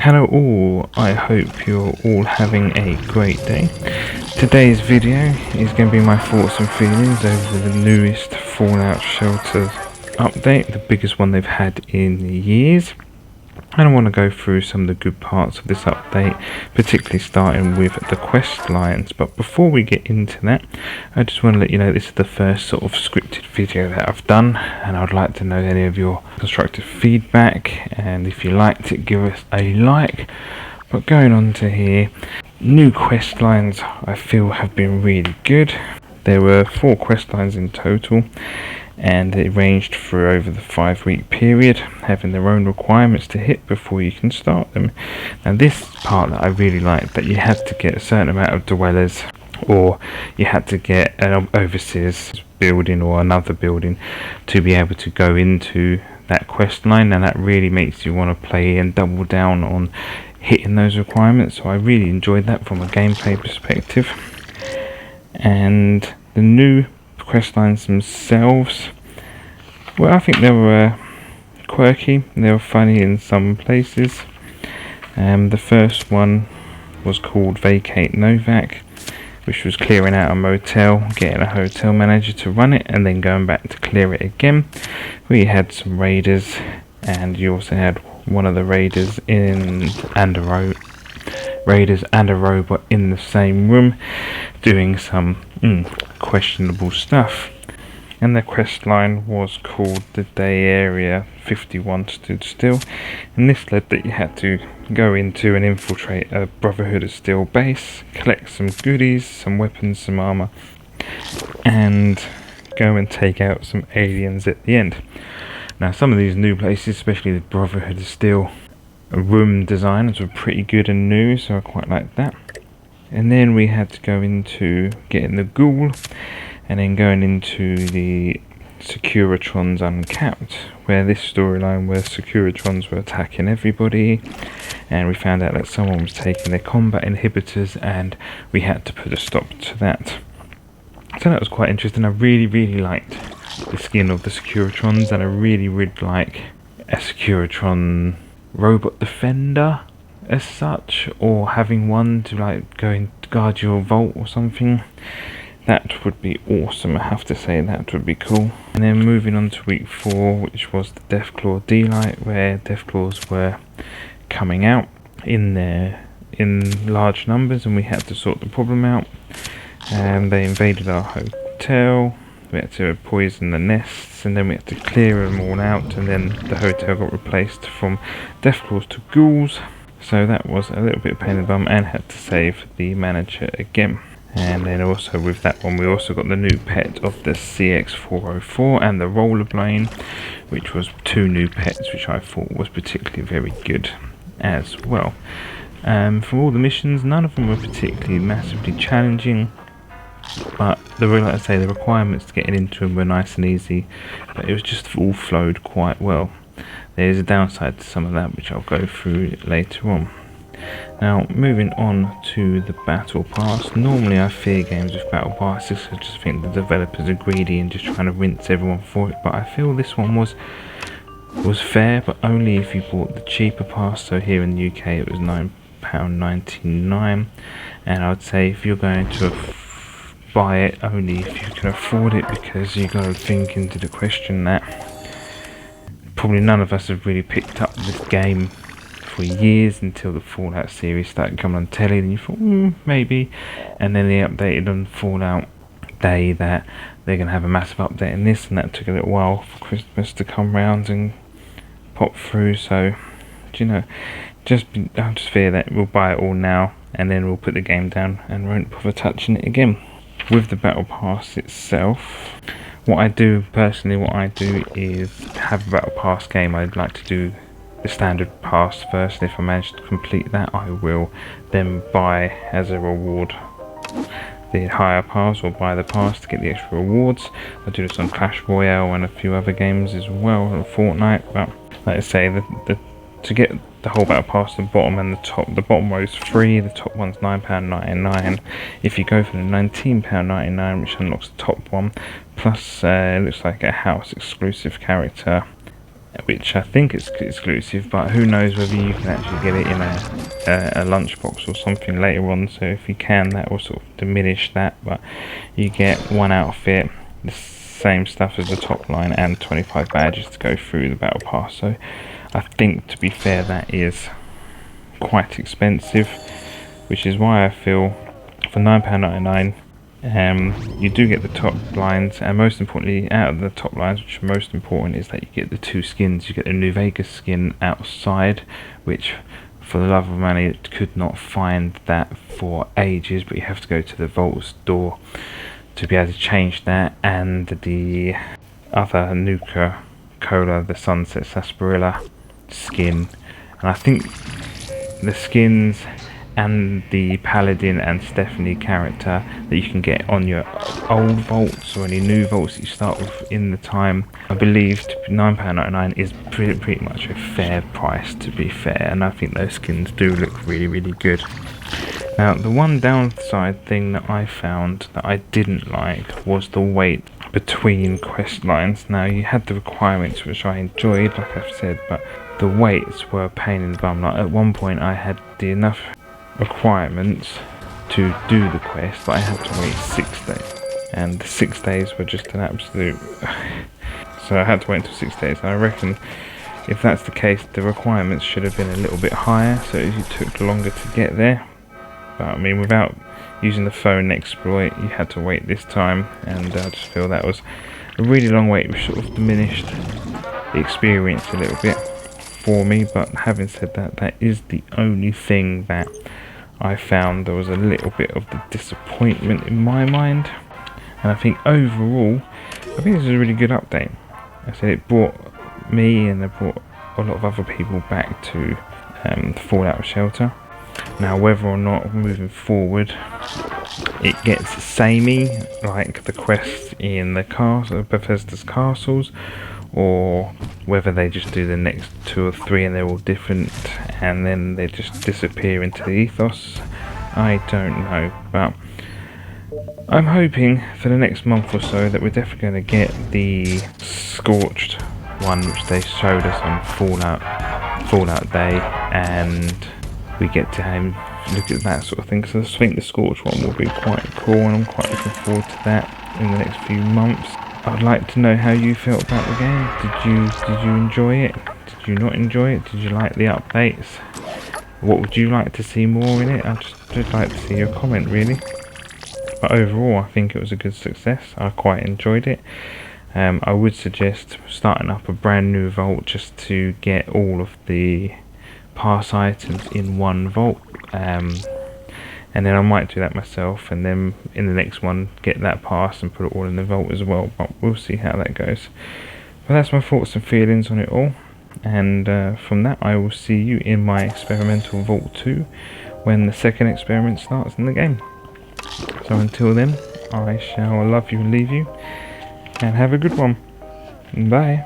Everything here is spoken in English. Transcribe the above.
Hello all, I hope you're all having a great day. Today's video is going to be my thoughts and feelings over the newest Fallout Shelter update, the biggest one they've had in years. And I want to go through some of the good parts of this update, particularly starting with the quest lines. But before we get into that, I just want to let you know this is the first sort of scripted video that I've done, and I'd like to know any of your constructive feedback, and if you liked it, give us a like. But going on to here, new quest lines I feel have been really good. There were 4 quest lines in total, and it ranged through over the 5-week period, having their own requirements to hit before you can start them. Now this part that I really liked, that you had to get a certain amount of dwellers, or you had to get an overseer's building or another building to be able to go into that quest line, and that really makes you want to play and double down on hitting those requirements. So I really enjoyed that from a gameplay perspective. And the new quest lines themselves, well, I think they were quirky, they were funny in some places. The first one was called Vacate Novak, which was clearing out a motel, getting a hotel manager to run it, and then going back to clear it again. We had some raiders, and you also had one of the raiders and a robot in the same room doing some questionable stuff. And the quest line was called The Day Area 51 Stood Still, and this led that you had to go into and infiltrate a Brotherhood of Steel base, collect some goodies, some weapons, some armor, and go and take out some aliens at the end. Now some of these new places, especially the Brotherhood of Steel room designs, were pretty good and new, so I quite liked that. And then we had to go into getting the ghoul, and then going into the Securitrons Uncapped, where this storyline where Securitrons were attacking everybody, and we found out that someone was taking their combat inhibitors, and we had to put a stop to that. So that was quite interesting. I really liked the skin of the Securitrons, and I really like a Securitron robot defender as such, or having one to like go and guard your vault or something. That would be awesome, I have to say. That would be cool. And then moving on to week 4, which was the Deathclaw D-Light, where Deathclaws were coming out in large numbers, and we had to sort the problem out. They invaded our hotel. We had to poison the nests, and then we had to clear them all out, and then the hotel got replaced from Deathclaws to ghouls. So that was a little bit of pain in the bum, and had to save the manager again. And then also with that one, we also got the new pet of the CX404 and the Rollerblade, which was 2 new pets, which I thought was particularly very good as well. From all the missions, none of them were particularly massively challenging, but like I say, the requirements to getting into them were nice and easy, but it was just all flowed quite well. There's a downside to some of that, which I'll go through later on. Now, moving on to the Battle Pass. Normally I fear games with Battle Passes. I just think the developers are greedy and just trying to rinse everyone for it, but I feel this one was fair, but only if you bought the cheaper pass. So here in the UK it was £9.99, and I would say if you're going to buy it, only if you can afford it, because you got to think into the question that probably none of us have really picked up this game for years until the Fallout series started coming on telly, and you thought maybe, and then they updated on Fallout Day that they're going to have a massive update in this, and that took a little while for Christmas to come round and pop through. So you know, I'll just fear that we'll buy it all now, and then we'll put the game down and won't bother touching it again. With the Battle Pass itself, what I do is have a Battle Pass game. I'd like to do the standard pass first, and if I manage to complete that, I will then buy as a reward the higher pass, or buy the pass to get the extra rewards. I do this on Clash Royale and a few other games as well, and Fortnite. But like I say, to get the whole Battle Pass, the bottom and the top, the bottom row is free, the top one's £9.99. If you go for the £19.99, which unlocks the top one, plus it looks like a house exclusive character, which I think is exclusive, but who knows whether you can actually get it in a lunchbox or something later on. So if you can, that will sort of diminish that, but you get one outfit, the same stuff as the top line, and 25 badges to go through the battle pass. So I think, to be fair, that is quite expensive, which is why I feel for £9.99 you do get the top lines, and most importantly, out of the top lines, which are most important, is that you get the 2 skins. You get the New Vegas skin outside, which for the love of money could not find that for ages, but you have to go to the Vault store to be able to change that, and the other Nuka Cola, the Sunset Sarsaparilla skin. And I think the skins and the Paladin and Stephanie character that you can get on your old vaults or any new vaults that you start with in the time, I believe £9.99 is pretty much a fair price, to be fair, and I think those skins do look really good. Now, the one downside thing that I found that I didn't like was the wait between quest lines. Now, you had the requirements, which I enjoyed, like I've said, but the waits were a pain in the bum. Like, at one point I had enough requirements to do the quest, but I had to wait 6 days, and the 6 days were just an absolute so I had to wait until 6 days. And I reckon if that's the case, the requirements should have been a little bit higher, so it took longer to get there. But I mean, without using the phone exploit, you had to wait this time, and I just feel that was a really long wait, which sort of diminished the experience a little bit for me. But having said that, that is the only thing that I found there was a little bit of the disappointment in my mind. And I think overall, I think this is a really good update. I said it brought me and it brought a lot of other people back to the Fallout Shelter. Now, whether or not moving forward it gets samey like the quests in the Bethesda's castles, or whether they just do the next 2 or 3 and they're all different and then they just disappear into the ethos, I don't know. But I'm hoping for the next month or so that we're definitely going to get the Scorched one, which they showed us on Fallout Day, and we get to look at that sort of thing. So I think the Scorched one will be quite cool, and I'm quite looking forward to that in the next few months. I'd like to know how you felt about the game. Did you enjoy it? Did you not enjoy it? Did you like the updates? What would you like to see more in it? I'd just like to see your comment, really. But overall, I think it was a good success. I quite enjoyed it. I would suggest starting up a brand new vault just to get all of the pass items in one vault. And then I might do that myself, and then in the next one get that pass and put it all in the vault as well, but we'll see how that goes. But that's my thoughts and feelings on it all, and from that I will see you in my experimental Vault 2 when the second experiment starts in the game. So until then, I shall love you and leave you, and have a good one. Bye.